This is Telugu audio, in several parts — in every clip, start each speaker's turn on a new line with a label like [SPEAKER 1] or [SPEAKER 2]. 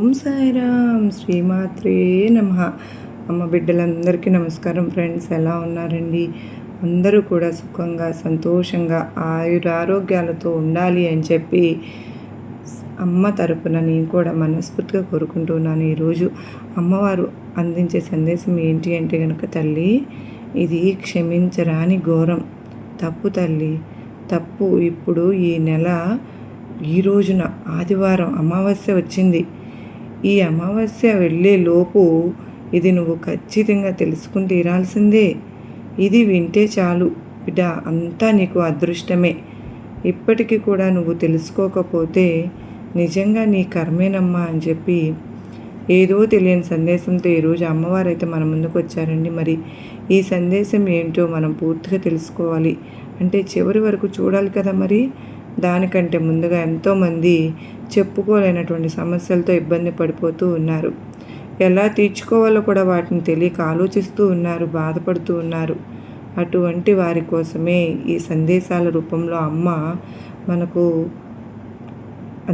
[SPEAKER 1] ఓం సాయిరామ్ శ్రీమాత్రే నమః. అమ్మ బిడ్డలందరికీ నమస్కారం ఫ్రెండ్స్. ఎలా ఉన్నారండి? అందరూ కూడా సుఖంగా సంతోషంగా ఆరోగ్యాలతో ఉండాలి అని చెప్పి అమ్మ తరపున నేను కూడా మనస్ఫూర్తిగా కోరుకుంటున్నాను. ఈరోజు అమ్మవారు అందించే సందేశం ఏంటి అంటే కనుక, తల్లి ఇది క్షమించరాని ఘోరం తప్పు తల్లి, తప్పు. ఇప్పుడు ఈ నెల ఈ రోజున ఆదివారం అమావాస్య వచ్చింది. ఈ అమావాస్య వెళ్ళే లోపు ఇది నువ్వు ఖచ్చితంగా తెలుసుకుని తీరాల్సిందే. ఇది వింటే చాలు బిడ్డ, అంతా నీకు అదృష్టమే. ఇప్పటికీ కూడా నువ్వు తెలుసుకోకపోతే నిజంగా నీ కర్మేనమ్మా అని చెప్పి ఏదో తెలియని సందేశంతో ఈరోజు అమ్మవారు అయితే మన ముందుకు వచ్చారండి. మరి ఈ సందేశం ఏంటో మనం పూర్తిగా తెలుసుకోవాలి అంటే చివరి వరకు చూడాలి కదా. మరి దానికంటే ముందుగా ఎంతోమంది చెప్పుకోలేనటువంటి సమస్యలతో ఇబ్బంది పడిపోతూ ఉన్నారు. ఎలా తీర్చుకోవాలో కూడా వాటిని తెలియక ఆలోచిస్తూ ఉన్నారు, బాధపడుతూ ఉన్నారు. అటువంటి వారి కోసమే ఈ సందేశాల రూపంలో అమ్మ మనకు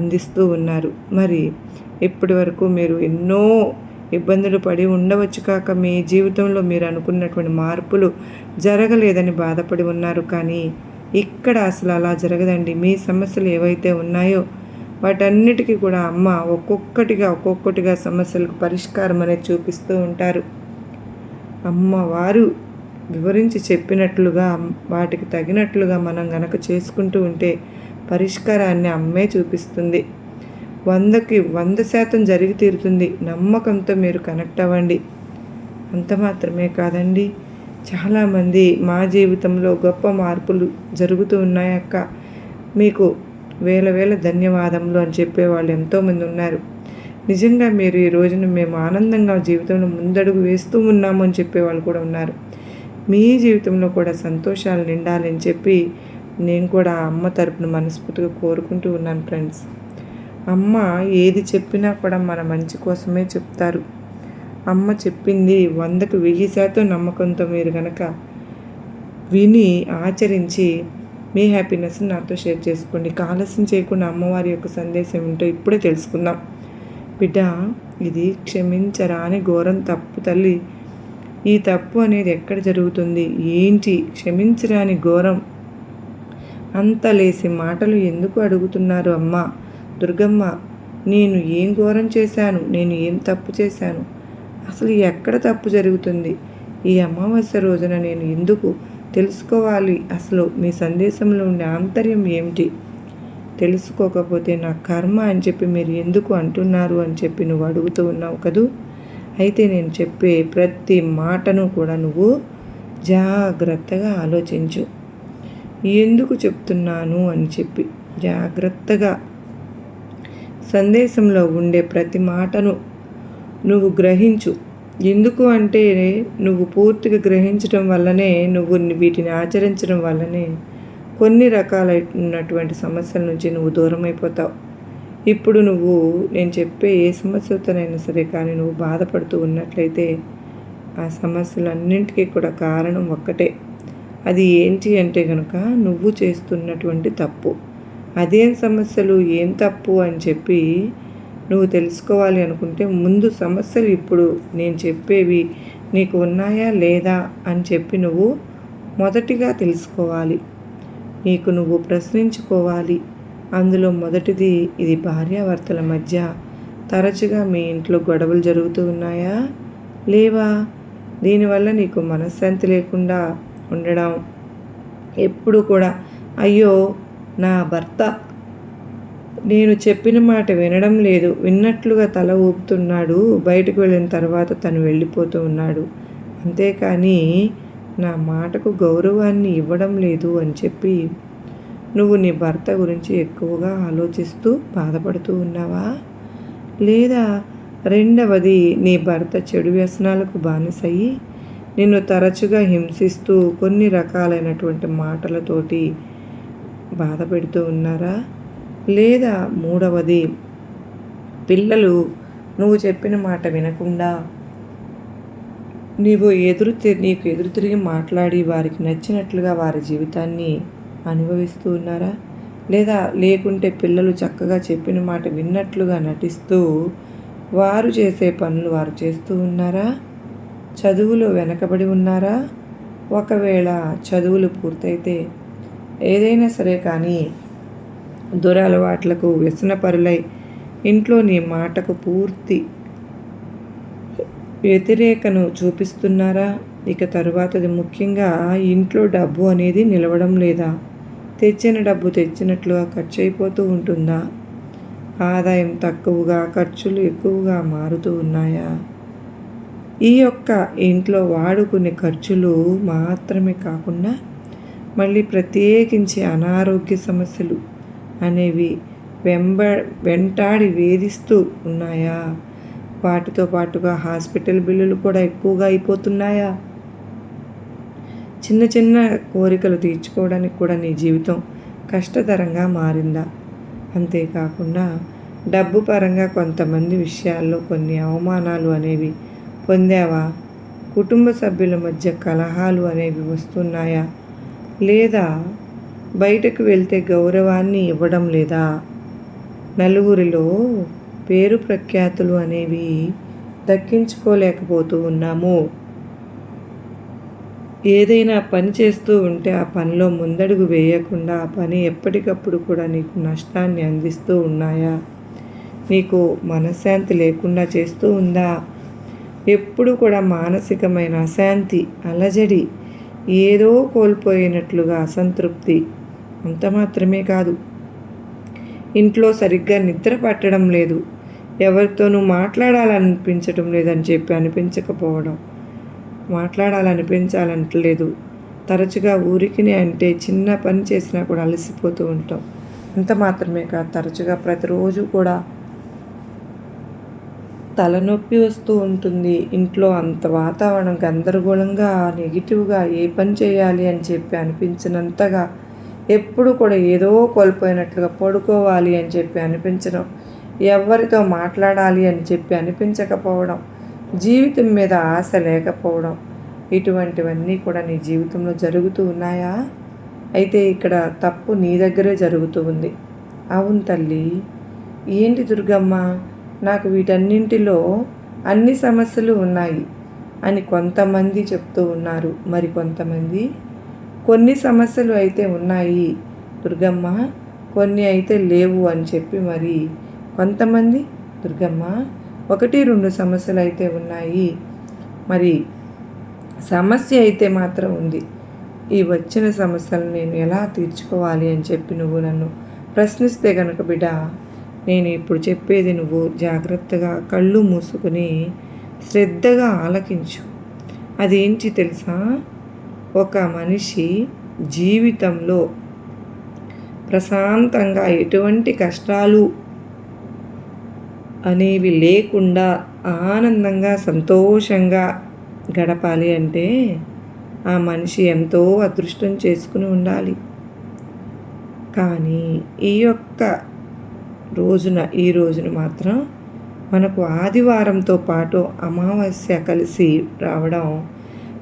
[SPEAKER 1] అందిస్తూ ఉన్నారు. మరి ఇప్పటి వరకు మీరు ఎన్నో ఇబ్బందులు పడి ఉండవచ్చు కాక మీ జీవితంలో మీరు అనుకున్నటువంటి మార్పులు జరగలేదని బాధపడి ఉన్నారు. కానీ ఇక్కడ అసలు అలా జరగదండి. మీ సమస్యలు ఏవైతే ఉన్నాయో వాటన్నిటికీ కూడా అమ్మ ఒక్కొక్కటిగా సమస్యలకు పరిష్కారం అనేది చూపిస్తూ ఉంటారు. అమ్మవారు వివరించి చెప్పినట్లుగా వాటికి తగినట్లుగా మనం గనక చేసుకుంటూ ఉంటే పరిష్కారాన్ని అమ్మే చూపిస్తుంది. 100కి 100% జరిగి తీరుతుంది. నమ్మకంతో మీరు కనెక్ట్ అవ్వండి. అంత మాత్రమే కాదండి, చాలామంది మా జీవితంలో గొప్ప మార్పులు జరుగుతూ ఉన్నాయి అక్క, మీకు వేల ధన్యవాదములు అని చెప్పేవాళ్ళు ఎంతోమంది ఉన్నారు. నిజంగా మీరు ఈ రోజున మేము ఆనందంగా జీవితంలో ముందడుగు వేస్తూ ఉన్నాము అని చెప్పేవాళ్ళు కూడా ఉన్నారు. మీ జీవితంలో కూడా సంతోషాలు నిండాలని చెప్పి నేను కూడా అమ్మ తరపున మనస్ఫూర్తిగా కోరుకుంటూ ఉన్నాను ఫ్రెండ్స్. అమ్మ ఏది చెప్పినా కూడా మన మంచి కోసమే చెప్తారు. అమ్మ చెప్పింది 100కి 1000% నమ్మకంతో మీరు కనుక విని ఆచరించి మీ హ్యాపీనెస్ని నాతో షేర్ చేసుకోండి. ఆలస్యం చేయకుండా అమ్మవారి యొక్క సందేశం ఏంటో ఇప్పుడే తెలుసుకుందాం. బిడ్డ, ఇది క్షమించరాని ఘోరం తప్పు తల్లి. ఈ తప్పు అనేది ఎక్కడ జరుగుతుంది ఏంటి? క్షమించరాని ఘోరం అంత లేసి మాటలు ఎందుకు అడుగుతున్నారు? అమ్మ దుర్గమ్మ, నేను ఏం ఘోరం చేశాను? నేను ఏం తప్పు చేశాను? అసలు ఎక్కడ తప్పు జరుగుతుంది? ఈ అమావాస్య రోజున నేను ఎందుకు తెలుసుకోవాలి? అసలు మీ సందేశంలో ఉండే ఆంతర్యం ఏమిటి? తెలుసుకోకపోతే నా కర్మ అని చెప్పి మీరు ఎందుకు అంటున్నారు అని చెప్పి నువ్వు అడుగుతూ ఉన్నావు కదూ. అయితే నేను చెప్పే ప్రతి మాటను కూడా నువ్వు జాగ్రత్తగా ఆలోచించు. ఎందుకు చెప్తున్నాను అని చెప్పి జాగ్రత్తగా సందేశంలో ఉండే ప్రతి మాటను నువ్వు గ్రహించు. ఎందుకు అంటే నువ్వు పూర్తిగా గ్రహించడం వల్లనే, నువ్వు వీటిని ఆచరించడం వల్లనే కొన్ని రకాలైనటువంటి సమస్యల నుంచి నువ్వు దూరం అయిపోతావు. ఇప్పుడు నువ్వు నేను చెప్పే ఏ సమస్యతోనైనా సరే కానీ నువ్వు బాధపడుతూ ఉన్నట్లయితే ఆ సమస్యలన్నింటికీ కూడా కారణం ఒక్కటే. అది ఏంటి అంటే కనుక నువ్వు చేస్తున్నటువంటి తప్పు. అదేం సమస్యలు, ఏం తప్పు అని చెప్పి నువ్వు తెలుసుకోవాలి అనుకుంటే ముందు సమస్యలు ఇప్పుడు నేను చెప్పేవి నీకు ఉన్నాయా లేదా అని చెప్పి నువ్వు మొదటిగా తెలుసుకోవాలి. నీకు నువ్వు ప్రశ్నించుకోవాలి. అందులో మొదటిది, ఇది భార్యాభర్తల మధ్య తరచుగా మీ ఇంట్లో గొడవలు జరుగుతూ ఉన్నాయా లేవా? దీనివల్ల నీకు మనశ్శాంతి లేకుండా ఉండడం, ఎప్పుడు కూడా అయ్యో నా భర్త నేను చెప్పిన మాట వినడం లేదు, విన్నట్లుగా తల ఊపుతున్నాడు, బయటకు వెళ్ళిన తర్వాత తను వెళ్ళిపోతూ ఉన్నాడు, అంతేకాని నా మాటకు గౌరవాన్ని ఇవ్వడం లేదు అని చెప్పి నువ్వు నీ భర్త గురించి ఎక్కువగా ఆలోచిస్తూ బాధపడుతూ ఉన్నావా? లేదా రెండవది, నీ భర్త చెడు వ్యసనాలకు బానిసయ్యి నిన్ను తరచుగా హింసిస్తూ కొన్ని రకాలైనటువంటి మాటలతోటి బాధ పెడుతూ ఉన్నారా? లేదా మూడవది, పిల్లలు నువ్వు చెప్పిన మాట వినకుండా నీకు ఎదురు తిరిగి మాట్లాడి వారికి నచ్చినట్లుగా వారి జీవితాన్ని అనుభవిస్తూ ఉన్నారా? లేకుంటే పిల్లలు చక్కగా చెప్పిన మాట విన్నట్లుగా నటిస్తూ వారు చేసే పనులు వారు చేస్తూ ఉన్నారా? చదువులో వెనకబడి ఉన్నారా? ఒకవేళ చదువులు పూర్తయితే ఏదైనా సరే కానీ దురలవాట్లకు వ్యసనపరులై ఇంట్లో నీ మాటకు పూర్తి వ్యతిరేకను చూపిస్తున్నారా? ఇక తరువాతది ముఖ్యంగా ఇంట్లో డబ్బు అనేది నిలవడం లేదా? తెచ్చిన డబ్బు తెచ్చినట్లుగా ఖర్చు అయిపోతూ ఉంటుందా? ఆదాయం తక్కువగా ఖర్చులు ఎక్కువగా మారుతూ ఉన్నాయా? ఈ యొక్క ఇంట్లో వాడుకునే ఖర్చులు మాత్రమే కాకుండా మళ్ళీ ప్రత్యేకించి అనారోగ్య సమస్యలు అనేవి వెంటాడి వేధిస్తూ ఉన్నాయా? వాటితో పాటుగా హాస్పిటల్ బిల్లులు కూడా ఎక్కువగా అయిపోతున్నాయా? చిన్న చిన్న కోరికలు తీర్చుకోవడానికి కూడా నీ జీవితం కష్టతరంగా మారిందా? అంతేకాకుండా డబ్బు పరంగా కొంతమంది విషయాల్లో కొన్ని అవమానాలు అనేవి పొందావా? కుటుంబ సభ్యుల మధ్య కలహాలు అనేవి వస్తున్నాయా? లేదా బయటకు వెళ్తే గౌరవాన్ని ఇవ్వడం లేదా? నలుగురిలో పేరు ప్రఖ్యాతులు అనేవి దక్కించుకోలేకపోతూ ఉన్నాము. ఏదైనా పని చేస్తూ ఉంటే ఆ పనిలో ముందడుగు వేయకుండా ఆ పని ఎప్పటికప్పుడు కూడా నీకు నష్టాన్ని అందిస్తూ ఉన్నాయా? నీకు మనశ్శాంతి లేకుండా చేస్తూ ఉందా? ఎప్పుడు కూడా మానసికమైన అశాంతి, అలజడి, ఏదో కోల్పోయినట్లుగా అసంతృప్తి. అంత మాత్రమే కాదు, ఇంట్లో సరిగ్గా నిద్ర పట్టడం లేదు, ఎవరితోనూ మాట్లాడాలనిపించటం లేదని చెప్పి అనిపించకపోవడం, మాట్లాడాలనిపించాలంటలేదు, తరచుగా ఊరికినే అంటే చిన్న పని చేసినా కూడా అలసిపోతూ ఉంటాం. అంత మాత్రమే కాదు, తరచుగా ప్రతిరోజు కూడా తలనొప్పి వస్తూ ఉంటుంది. ఇంట్లో అంత వాతావరణం గందరగోళంగా, నెగిటివ్గా, ఏ పని చేయాలి అని చెప్పి అనిపించినంతగా ఎప్పుడు కూడా ఏదో కోల్పోయినట్లుగా పడుకోవాలి అని చెప్పి అనిపించడం, ఎవరితో మాట్లాడాలి అని చెప్పి అనిపించకపోవడం, జీవితం మీద ఆశ లేకపోవడం, ఇటువంటివన్నీ కూడా నీ జీవితంలో జరుగుతూ ఉన్నాయా? అయితే ఇక్కడ తప్పు నీ దగ్గరే జరుగుతూ ఉంది. అవును తల్లి, ఏంటి దుర్గమ్మ, నాకు వీటన్నింటిలో అన్ని సమస్యలు ఉన్నాయి అని కొంతమంది చెప్తూ ఉన్నారు. మరి కొంతమంది కొన్ని సమస్యలు అయితే ఉన్నాయి దుర్గమ్మ, కొన్ని అయితే లేవు అని చెప్పి మరి కొంతమంది దుర్గమ్మ 1-2 సమస్యలు అయితే ఉన్నాయి, మరి సమస్య అయితే మాత్రం ఉంది. ఈ వచ్చిన సమస్యలను నేను ఎలా తీర్చుకోవాలి అని చెప్పి నువ్వు నన్ను ప్రశ్నిస్తే కనుక బిడ్డ, నేను ఇప్పుడు చెప్పేది నువ్వు జాగ్రత్తగా కళ్ళు మూసుకుని శ్రద్ధగా ఆలకించు. అదేంటి తెలుసా? ఒక మనిషి జీవితంలో ప్రశాంతంగా ఎటువంటి కష్టాలు అనేవి లేకుండా ఆనందంగా సంతోషంగా గడపాలి అంటే ఆ మనిషి ఎంతో అదృష్టం చేసుకుని ఉండాలి. కానీ ఈ రోజున మాత్రం మనకు ఆదివారంతో పాటు అమావాస్య కలిసి రావడం,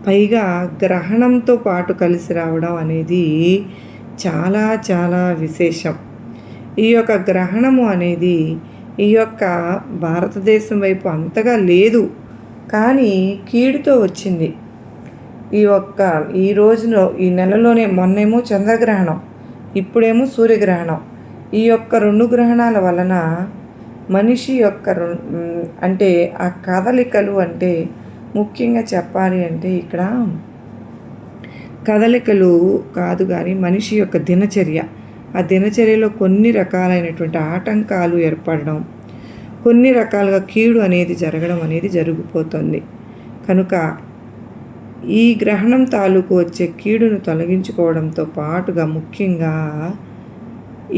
[SPEAKER 1] పైగా గ్రహణంతో పాటు కలిసి రావడం అనేది చాలా చాలా విశేషం. ఈ యొక్క గ్రహణము అనేది ఈ యొక్క భారతదేశం వైపు అంతగా లేదు, కానీ కీడుతో వచ్చింది. ఈ రోజున ఈ నెలలోనే మొన్నేమో చంద్రగ్రహణం, ఇప్పుడేమో సూర్యగ్రహణం. ఈ యొక్క 2 గ్రహణాల వలన మనిషి యొక్క అంటే ఆ కదలికలు, అంటే ముఖ్యంగా చెప్పాలి అంటే ఇక్కడ కదలికలు కాదు కానీ మనిషి యొక్క దినచర్య, ఆ దినచర్యలో కొన్ని రకాలైనటువంటి ఆటంకాలు ఏర్పడడం, కొన్ని రకాలుగా కీడు అనేది జరగడం అనేది జరిగిపోతుంది. కనుక ఈ గ్రహణం తాలూకు వచ్చే కీడును తొలగించుకోవడంతో పాటుగా ముఖ్యంగా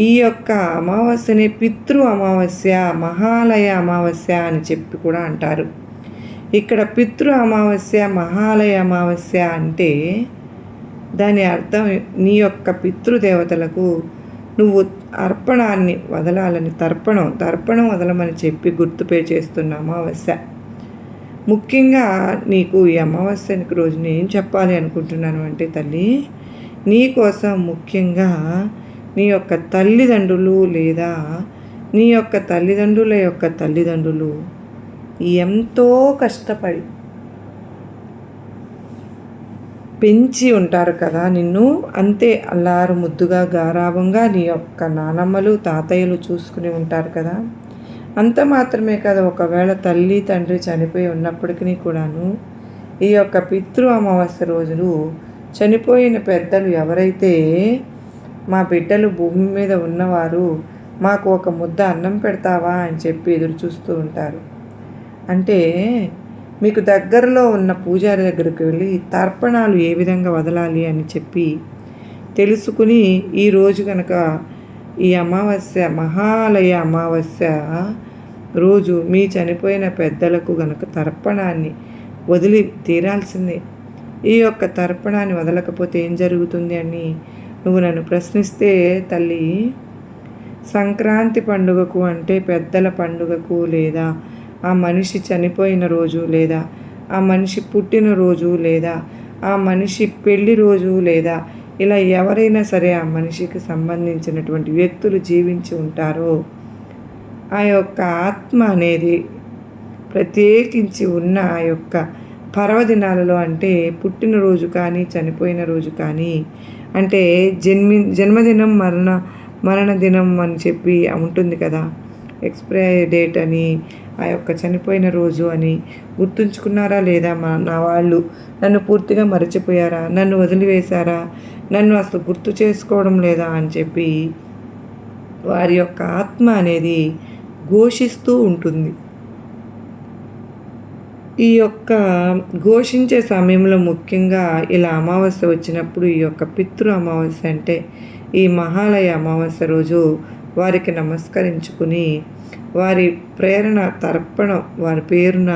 [SPEAKER 1] ఈ యొక్క అమావాస్యని పితృ అమావాస్య, మహాలయ అమావాస్య అని చెప్పి కూడా అంటారు. ఇక్కడ పితృ అమావాస్య, మహాలయ అమావాస్య అంటే దాని అర్థం నీ యొక్క పితృదేవతలకు నువ్వు అర్పణాన్ని వదలాలని, తర్పణం వదలమని చెప్పి గుర్తుపే చేస్తున్న అమావాస్య. ముఖ్యంగా నీకు ఈ అమావాస్యకి రోజు నేను చెప్పాలి అనుకుంటున్నాను అంటే తల్లి, నీ కోసం ముఖ్యంగా నీ యొక్క తల్లిదండ్రులు లేదా నీ యొక్క తల్లిదండ్రుల యొక్క తల్లిదండ్రులు ఎంతో కష్టపడి పెంచి ఉంటారు కదా నిన్ను. అంతే అల్లారు ముద్దుగా గారాబంగా నీ యొక్క నానమ్మలు తాతయ్యలు చూసుకుని ఉంటారు కదా. అంత మాత్రమే కదా, ఒకవేళ తల్లి తండ్రి చనిపోయి ఉన్నప్పటికీ కూడాను ఈ యొక్క పితృ అమావాస్య రోజులు చనిపోయిన పెద్దలు ఎవరైతే మా బిడ్డలు భూమి మీద ఉన్నవారు మాకు ఒక ముద్ద అన్నం పెడతావా అని చెప్పి ఎదురు చూస్తూ ఉంటారు. అంటే మీకు దగ్గరలో ఉన్న పూజారి దగ్గరికి వెళ్ళి తర్పణాలు ఏ విధంగా వదలాలి అని చెప్పి తెలుసుకుని ఈరోజు కనుక ఈ అమావాస్య మహాలయ అమావాస్య రోజు మీ చనిపోయిన పెద్దలకు గనక తర్పణాన్ని వదిలి తీరాల్సిందే. ఈ యొక్క తర్పణాన్ని వదలకపోతే ఏం జరుగుతుంది అని నువ్వు నన్ను ప్రశ్నిస్తే తల్లి, సంక్రాంతి పండుగకు అంటే పెద్దల పండుగకు, లేదా ఆ మనిషి చనిపోయిన రోజు, లేదా ఆ మనిషి పుట్టినరోజు, లేదా ఆ మనిషి పెళ్లి రోజు, లేదా ఇలా ఎవరైనా సరే ఆ మనిషికి సంబంధించినటువంటి వ్యక్తులు జీవించి ఉంటారో ఆ యొక్క ఆత్మ అనేది ప్రత్యేకించి ఉన్న ఆ యొక్క పర్వదినాలలో, అంటే పుట్టినరోజు కానీ చనిపోయిన రోజు కానీ, అంటే జన్మదినం మరణ దినం అని చెప్పి ఉంటుంది కదా, ఎక్స్పైరీ డేట్ అని, ఆ యొక్క చనిపోయిన రోజు అని గుర్తుంచుకున్నారా లేదా నా వాళ్ళు? నన్ను పూర్తిగా మరచిపోయారా? నన్ను వదిలివేశారా? నన్ను అసలు గుర్తు చేసుకోవడం లేదా అని చెప్పి వారి యొక్క ఆత్మ అనేది ఘోషిస్తూ ఉంటుంది. ఈ యొక్క ఘోషించే సమయంలో ముఖ్యంగా ఇలా అమావాస్య వచ్చినప్పుడు ఈ యొక్క పితృ అమావాస్య అంటే ఈ మహాలయ అమావాస్య రోజు వారికి నమస్కరించుకుని వారి ప్రేరణ తర్పణం వారి పేరున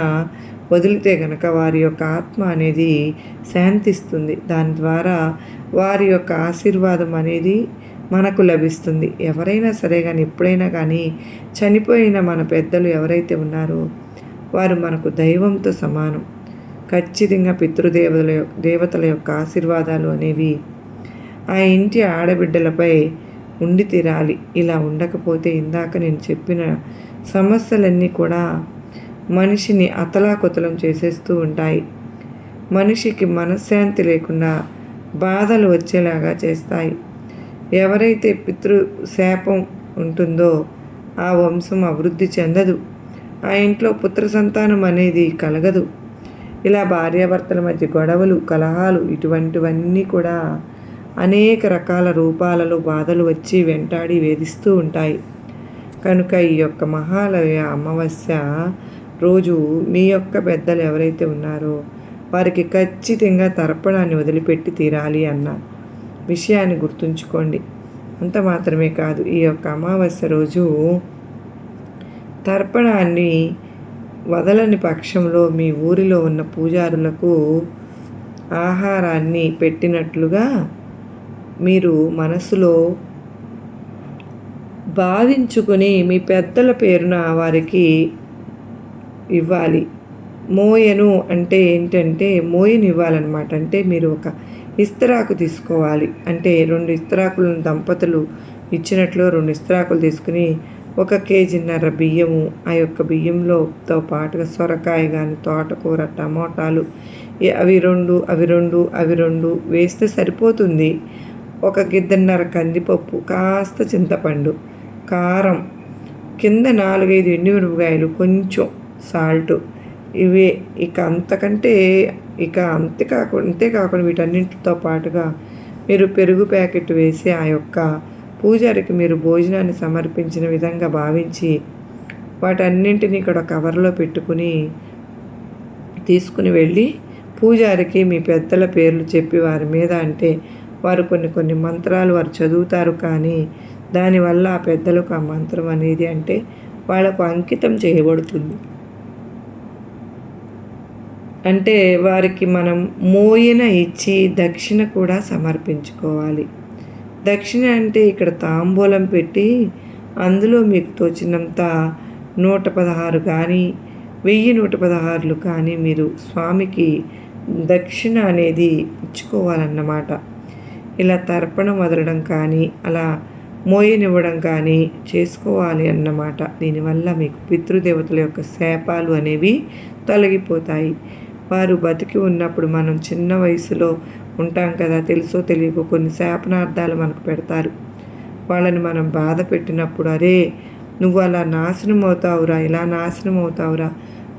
[SPEAKER 1] వదిలితే గనక వారి యొక్క ఆత్మ అనేది శాంతిస్తుంది. దాని ద్వారా వారి యొక్క ఆశీర్వాదం అనేది మనకు లభిస్తుంది. ఎవరైనా సరే కానీ ఎప్పుడైనా కానీ చనిపోయిన మన పెద్దలు ఎవరైతే ఉన్నారో వారు మనకు దైవంతో సమానం. ఖచ్చితంగా దేవతల యొక్క ఆశీర్వాదాలు అనేవి ఆ ఇంటి ఆడబిడ్డలపై ఉండి తీరాలి. ఇలా ఉండకపోతే ఇందాక నేను చెప్పిన సమస్యలన్నీ కూడా మనిషిని అతలాకుతలం చేసేస్తూ ఉంటాయి. మనిషికి మనశ్శాంతి లేకుండా బాధలు వచ్చేలాగా చేస్తాయి. ఎవరైతే పితృ శాపం ఉంటుందో ఆ వంశం అభివృద్ధి చెందదు. ఆ ఇంట్లో పుత్ర సంతానం అనేది కలగదు. ఇలా భార్యాభర్తల మధ్య గొడవలు, కలహాలు, ఇటువంటివన్నీ కూడా అనేక రకాల రూపాలలో బాధలు వచ్చి వెంటాడి వేధిస్తూ ఉంటాయి. కనుక ఈ యొక్క మహాలయ అమావాస్య రోజు మీ యొక్క పెద్దలు ఎవరైతే ఉన్నారో వారికి ఖచ్చితంగా తర్పణాన్ని వదిలిపెట్టి తీరాలి అన్న విషయాన్ని గుర్తుంచుకోండి. అంత మాత్రమే కాదు, ఈ యొక్క అమావాస్య రోజు తర్పణాన్ని వదలని పక్షంలో మీ ఊరిలో ఉన్న పూజారులకు ఆహారాన్ని పెట్టినట్లుగా మీరు మనసులో భావించుకొని మీ పెద్దల పేరున వారికి ఇవ్వాలి. మోయను అంటే ఏంటంటే మోయను ఇవ్వాలన్నమాట. అంటే మీరు ఒక ఇస్తరాకు తీసుకోవాలి. అంటే 2 ఇస్తరాకులను దంపతులు ఇచ్చినట్లు 2 ఇస్తరాకులు తీసుకుని 1 కేజీన్నర బియ్యము, ఆ యొక్క బియ్యంలోతో పాటుగా సొరకాయ కానీ, తోటకూర, టమోటాలు అవి రెండు వేస్తే సరిపోతుంది. 1 గిద్దన్నర కందిపప్పు, కాస్త చింతపండు, కారం, కింద 4-5 ఎండుమిరపకాయలు, కొంచెం సాల్ట్, ఇవే. ఇక అంతకంటే అంతేకాకుండా వీటన్నింటితో పాటుగా మీరు పెరుగు ప్యాకెట్ వేసి ఆ యొక్క పూజారికి మీరు భోజనాన్ని సమర్పించిన విధంగా భావించి వాటన్నింటినీ ఇక్కడ కవర్లో పెట్టుకుని తీసుకుని వెళ్ళి పూజారికి మీ పెద్దల పేర్లు చెప్పి వారి మీద, అంటే వారు కొన్ని మంత్రాలు వారు చదువుతారు, కానీ దానివల్ల ఆ పెద్దలకు ఆ మంత్రం అనేది అంటే వాళ్ళకు అంకితం చేయబడుతుంది. అంటే వారికి మనం మోయన ఇచ్చి దక్షిణ కూడా సమర్పించుకోవాలి. దక్షిణ అంటే ఇక్కడ తాంబూలం పెట్టి అందులో మీకు తోచినంత 116 కానీ 1116 కానీ మీరు స్వామికి దక్షిణ అనేది ఇచ్చుకోవాలన్నమాట. ఇలా తర్పణం వదలడం కానీ, అలా మోయనివ్వడం కానీ చేసుకోవాలి అన్నమాట. దీనివల్ల మీకు పితృదేవతల యొక్క శాపాలు అనేవి తొలగిపోతాయి. వారు బతికి ఉన్నప్పుడు మనం చిన్న వయసులో ఉంటాం కదా, తెలుసో తెలియకో కొన్ని శాపనార్థాలు మనకు పెడతారు. వాళ్ళని మనం బాధ పెట్టినప్పుడు, అరే నువ్వు అలా నాశనం అవుతావురా, ఇలా నాశనం అవుతావురా,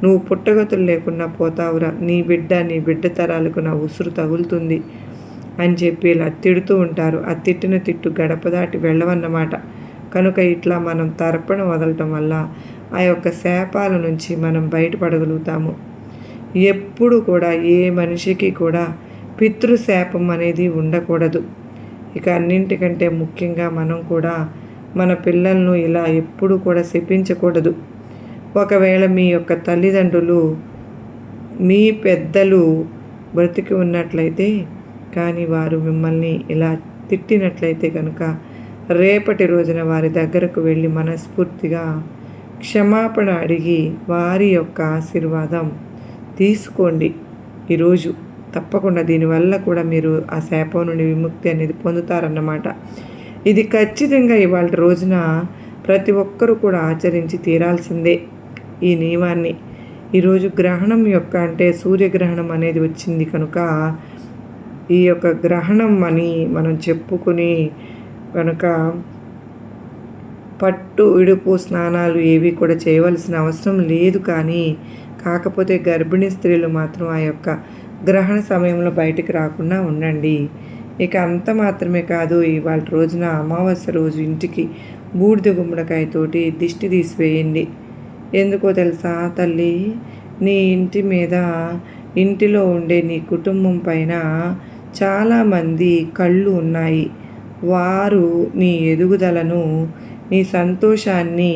[SPEAKER 1] నువ్వు పుట్టగతులు లేకుండా పోతావురా, నీ బిడ్డ తరాలకు నా ఉసురు తగులుతుంది అని చెప్పి ఇలా తిడుతూ ఉంటారు. ఆ తిట్టిన తిట్టు గడప దాటి వెళ్ళవన్నమాట. కనుక ఇట్లా మనం తర్పణ వదలటం వల్ల ఆ యొక్క శాపాల నుంచి మనం బయటపడగలుగుతాము. ఎప్పుడు కూడా ఏ మనిషికి కూడా పితృశాపం అనేది ఉండకూడదు. ఇక అన్నింటికంటే ముఖ్యంగా మనం కూడా మన పిల్లలను ఇలా ఎప్పుడు కూడా శపించకూడదు. ఒకవేళ మీ యొక్క తల్లిదండ్రులు, మీ పెద్దలు బ్రతికి ఉన్నట్లయితే కానీ వారు మిమ్మల్ని ఇలా తిట్టినట్లయితే కనుక రేపటి రోజున వారి దగ్గరకు వెళ్ళి మనస్ఫూర్తిగా క్షమాపణ అడిగి వారి యొక్క ఆశీర్వాదం తీసుకోండి. ఈరోజు తప్పకుండా దీనివల్ల కూడా మీరు ఆ శాపం నుండి విముక్తి అనేది పొందుతారన్నమాట. ఇది ఖచ్చితంగా ఇవాళ రోజున ప్రతి ఒక్కరూ కూడా ఆచరించి తీరాల్సిందే ఈ నియమాన్ని. ఈరోజు గ్రహణం యొక్క అంటే సూర్యగ్రహణం అనేది వచ్చింది కనుక ఈ యొక్క గ్రహణం అని మనం చెప్పుకుని కనుక పట్టు విడుపు స్నానాలు ఏవి కూడా చేయవలసిన అవసరం లేదు. కానీ కాకపోతే గర్భిణీ స్త్రీలు మాత్రం ఆ యొక్క గ్రహణ సమయంలో బయటికి రాకుండా ఉండండి. ఇక అంత మాత్రమే కాదు, ఇవాళ రోజున అమావాస్య రోజు ఇంటికి బూడిద గుమ్మడికాయతోటి దిష్టి తీసివేయండి. ఎందుకో తెలుసా తల్లి, నీ ఇంటి మీద, ఇంటిలో ఉండే నీ కుటుంబం పైన చాలామంది కళ్ళు ఉన్నాయి. వారు నీ ఎదుగుదలను, నీ సంతోషాన్ని,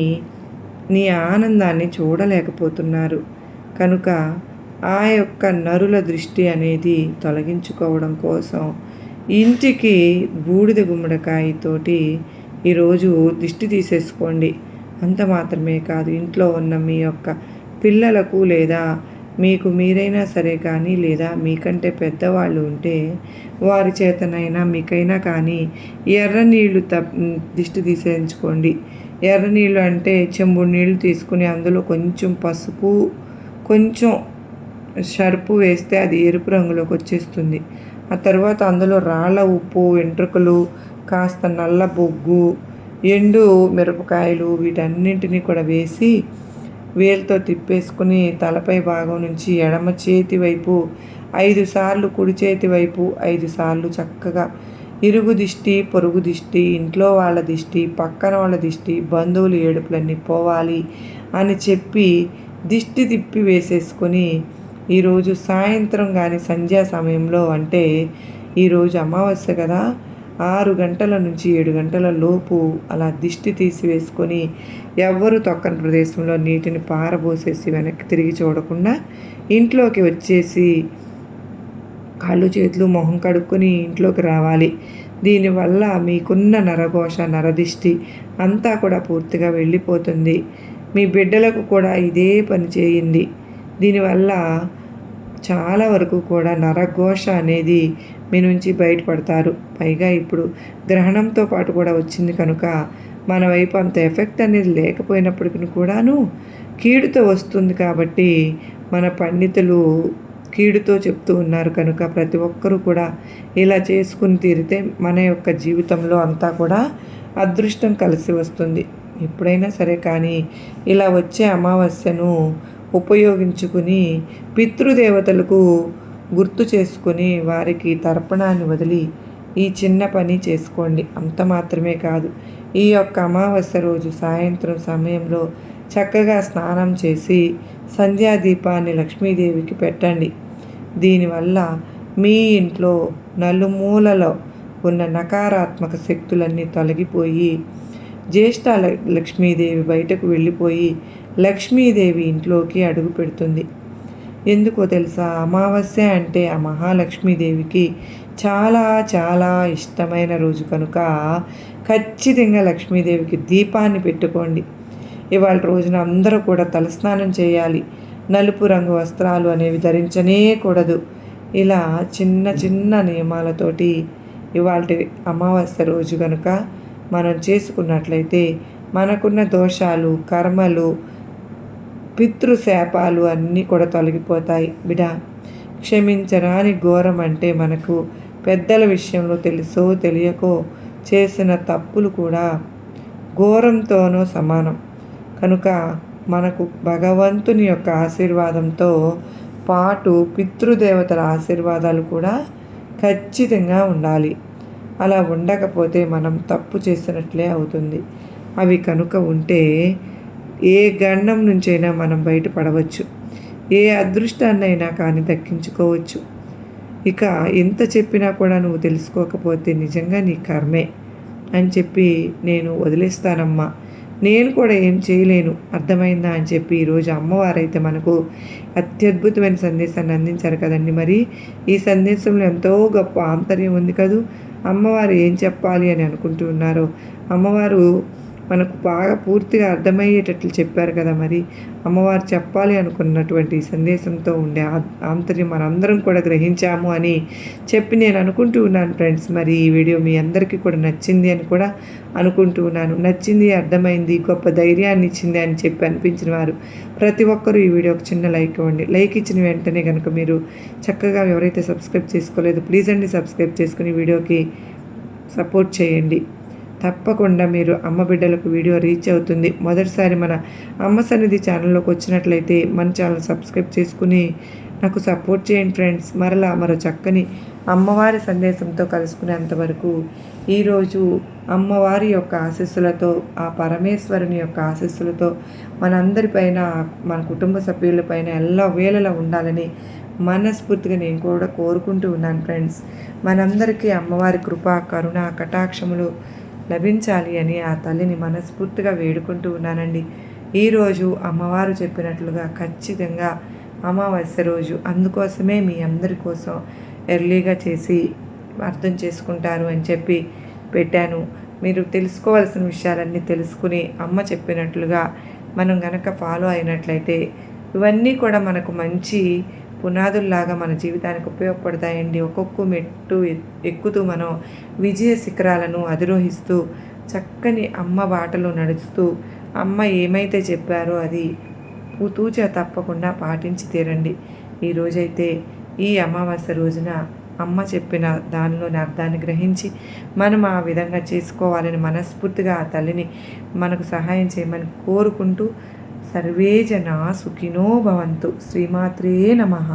[SPEAKER 1] నీ ఆనందాన్ని చూడలేకపోతున్నారు. కనుక ఆ యొక్క నరుల దృష్టి అనేది తొలగించుకోవడం కోసం ఇంటికి బూడిద గుమ్మడికాయతోటి ఈరోజు దిష్టి తీసేసుకోండి. అంత మాత్రమే కాదు, ఇంట్లో ఉన్న మీ యొక్క పిల్లలకు లేదా మీకు మీరైనా సరే కానీ లేదా మీకంటే పెద్దవాళ్ళు ఉంటే వారి చేతనైనా మీకైనా కానీ ఎర్ర నీళ్ళు దిష్టి తీసేయించుకోండి. ఎర్ర నీళ్ళు అంటే చెంబుడు నీళ్ళు తీసుకుని అందులో కొంచెం పసుపు, కొంచెం షర్పు వేస్తే అది ఎరుపు రంగులోకి వచ్చేస్తుంది. ఆ తర్వాత అందులో రాళ్ళ ఉప్పు, వెంట్రుకలు, కాస్త నల్ల బొగ్గు, ఎండు మిరపకాయలు వీటన్నింటినీ కూడా వేసి వేలుతో తిప్పేసుకుని తలపై భాగం నుంచి ఎడమ చేతి వైపు 5 సార్లు, కుడి చేతి వైపు 5 సార్లు చక్కగా ఇరుగు దిష్టి, పొరుగు దిష్టి, ఇంట్లో వాళ్ళ దిష్టి, పక్కన వాళ్ళ దిష్టి, బంధువులు ఏడుపులన్నీ పోవాలి అని చెప్పి దిష్టి తిప్పి వేసేసుకొని ఈరోజు సాయంత్రం కానీ సంధ్యా సమయంలో, అంటే ఈరోజు అమావాస్య కదా, 6 గంటల నుంచి 7 గంటల లోపు అలా దిష్టి తీసివేసుకొని ఎవ్వరూ తొక్కని ప్రదేశంలో నీటిని పారబోసేసి వెనక్కి తిరిగి చూడకుండా ఇంట్లోకి వచ్చేసి కాళ్ళు చేతులు మొహం కడుక్కొని ఇంట్లోకి రావాలి. దీనివల్ల మీకున్న నరఘోష, నరదిష్టి అంతా కూడా పూర్తిగా వెళ్ళిపోతుంది. మీ బిడ్డలకు కూడా ఇదే పని చేయండి. దీనివల్ల చాలా వరకు కూడా నరఘోష అనేది మీ నుంచి బయటపడతారు. పైగా ఇప్పుడు గ్రహణంతో పాటు కూడా వచ్చింది కనుక మన వైపు అంత ఎఫెక్ట్ అనేది లేకపోయినప్పటికీ కూడాను కీడుతో వస్తుంది. కాబట్టి మన పండితులు కీడుతో చెప్తూ ఉన్నారు కనుక ప్రతి ఒక్కరూ కూడా ఇలా చేసుకుని తీరితే మన యొక్క జీవితంలో అంతా కూడా అదృష్టం కలిసి వస్తుంది. ఎప్పుడైనా సరే కానీ ఇలా వచ్చే అమావాస్యను ఉపయోగించుకుని పితృదేవతలకు గుర్తు చేసుకొని వారికి తర్పణాన్ని వదిలి ఈ చిన్న పని చేసుకోండి. అంత మాత్రమే కాదు, ఈ యొక్క అమావాస్య రోజు సాయంత్రం సమయంలో చక్కగా స్నానం చేసి సంధ్యాదీపాన్ని లక్ష్మీదేవికి పెట్టండి. దీనివల్ల మీ ఇంట్లో నలుమూలలో ఉన్న నకారాత్మక శక్తులన్నీ తొలగిపోయి జ్యేష్ఠ లక్ష్మీదేవి బయటకు వెళ్ళిపోయి లక్ష్మీదేవి ఇంట్లోకి అడుగు పెడుతుంది. ఎందుకో తెలుసా, అమావాస్య అంటే ఆ మహాలక్ష్మీదేవికి చాలా చాలా ఇష్టమైన రోజు కనుక ఖచ్చితంగా లక్ష్మీదేవికి దీపాన్ని పెట్టుకోండి. ఇవాళ రోజున అందరూ కూడా తలస్నానం చేయాలి. నలుపు రంగు వస్త్రాలు అనేవి ధరించనే కూడదు. ఇలా చిన్న చిన్న నియమాలతోటి ఇవాళ అమావాస్య రోజు కనుక మనం చేసుకున్నట్లయితే మనకున్న దోషాలు, కర్మలు, పితృశాపాలు అన్నీ కూడా తొలగిపోతాయి. బిడ్డ, క్షమించరాని ఘోరం అంటే మనకు పెద్దల విషయంలో తెలుసో తెలియకో చేసిన తప్పులు కూడా ఘోరంతోనూ సమానం. కనుక మనకు భగవంతుని యొక్క ఆశీర్వాదంతో పాటు పితృదేవతల ఆశీర్వాదాలు కూడా ఖచ్చితంగా ఉండాలి. అలా ఉండకపోతే మనం తప్పు చేసినట్లే అవుతుంది. అవి కనుక ఉంటే ఏ గండం నుంచైనా మనం బయటపడవచ్చు, ఏ అదృష్టాన్నైనా కానీ దక్కించుకోవచ్చు. ఇక ఎంత చెప్పినా కూడా నువ్వు తెలుసుకోకపోతే నిజంగా నీ కర్మే అని చెప్పి నేను వదిలేస్తానమ్మా, నేను కూడా ఏం చేయలేను, అర్థమైందా అని చెప్పి ఈరోజు అమ్మవారైతే మనకు అత్యద్భుతమైన సందేశాన్ని అందించారు కదండి. మరి ఈ సందేశంలో ఎంతో గొప్ప ఆంతర్యం ఉంది కదూ. అమ్మవారు ఏం చెప్పాలి అని అనుకుంటూ ఉన్నారో అమ్మవారు మనకు బాగా పూర్తిగా అర్థమయ్యేటట్లు చెప్పారు కదా. మరి అమ్మవారు చెప్పాలి అనుకున్నటువంటి సందేశంతో ఉండే ఆంతర్యం మనందరం కూడా గ్రహించాము అని చెప్పి నేను అనుకుంటూ ఉన్నాను ఫ్రెండ్స్. మరి ఈ వీడియో మీ అందరికీ కూడా నచ్చింది అని కూడా అనుకుంటూ ఉన్నాను. నచ్చింది, అర్థమైంది, గొప్ప ధైర్యాన్ని ఇచ్చింది అని చెప్పి అనిపించిన వారు ప్రతి ఒక్కరూ ఈ వీడియోకి చిన్న లైక్ ఇవ్వండి. లైక్ ఇచ్చిన వెంటనే కనుక మీరు చక్కగా ఎవరైతే సబ్స్క్రైబ్ చేసుకోలేదు ప్లీజ్ అండి సబ్స్క్రైబ్ చేసుకుని వీడియోకి సపోర్ట్ చేయండి. తప్పకుండా మీరు అమ్మ బిడ్డలకు వీడియో రీచ్ అవుతుంది. మొదటిసారి మన అమ్మ సన్నిధి ఛానల్లోకి వచ్చినట్లయితే మన ఛానల్ సబ్స్క్రైబ్ చేసుకుని నాకు సపోర్ట్ చేయండి ఫ్రెండ్స్. మరో చక్కని అమ్మవారి సందేశంతో కలుసుకునేంతవరకు ఈరోజు అమ్మవారి యొక్క ఆశీస్సులతో, ఆ పరమేశ్వరుని యొక్క ఆశీస్సులతో మనందరిపైన, మన కుటుంబ సభ్యులపైన ఎల్లవేళలా ఉండాలని మనస్ఫూర్తిగా నేను కూడా కోరుకుంటూ ఉన్నాను ఫ్రెండ్స్. మనందరికీ అమ్మవారి కృప, కరుణ, కటాక్షములు లభించాలి అని ఆ తల్లిని మనస్ఫూర్తిగా వేడుకుంటూ ఉన్నానండి. ఈరోజు అమ్మవారు చెప్పినట్లుగా ఖచ్చితంగా అమావాస్య రోజు, అందుకోసమే మీ అందరి కోసం ఎర్లీగా చేసి అర్థం చేసుకుంటారు అని చెప్పి పెట్టాను. మీరు తెలుసుకోవాల్సిన విషయాలన్నీ తెలుసుకుని అమ్మ చెప్పినట్లుగా మనం గనక ఫాలో అయినట్లయితే ఇవన్నీ కూడా మనకు మంచి పునాదుల్లాగా మన జీవితానికి ఉపయోగపడతాయండి. ఒక్కొక్క మెట్టు ఎక్కుతూ మనం విజయ శిఖరాలను అధిరోహిస్తూ చక్కని అమ్మ బాటలో నడుస్తూ అమ్మ ఏమైతే చెప్పారో అది తూచా తప్పకుండా పాటించి తీరండి. ఈరోజైతే ఈ అమావాస్య రోజున అమ్మ చెప్పిన దానిలోని అర్థాన్ని గ్రహించి మనం ఆ విధంగా చేసుకోవాలని మనస్ఫూర్తిగా ఆ తల్లిని మనకు సహాయం చేయమని కోరుకుంటూ సర్వే జనా సుఖినో భవంతు. శ్రీమాత్రే నమః.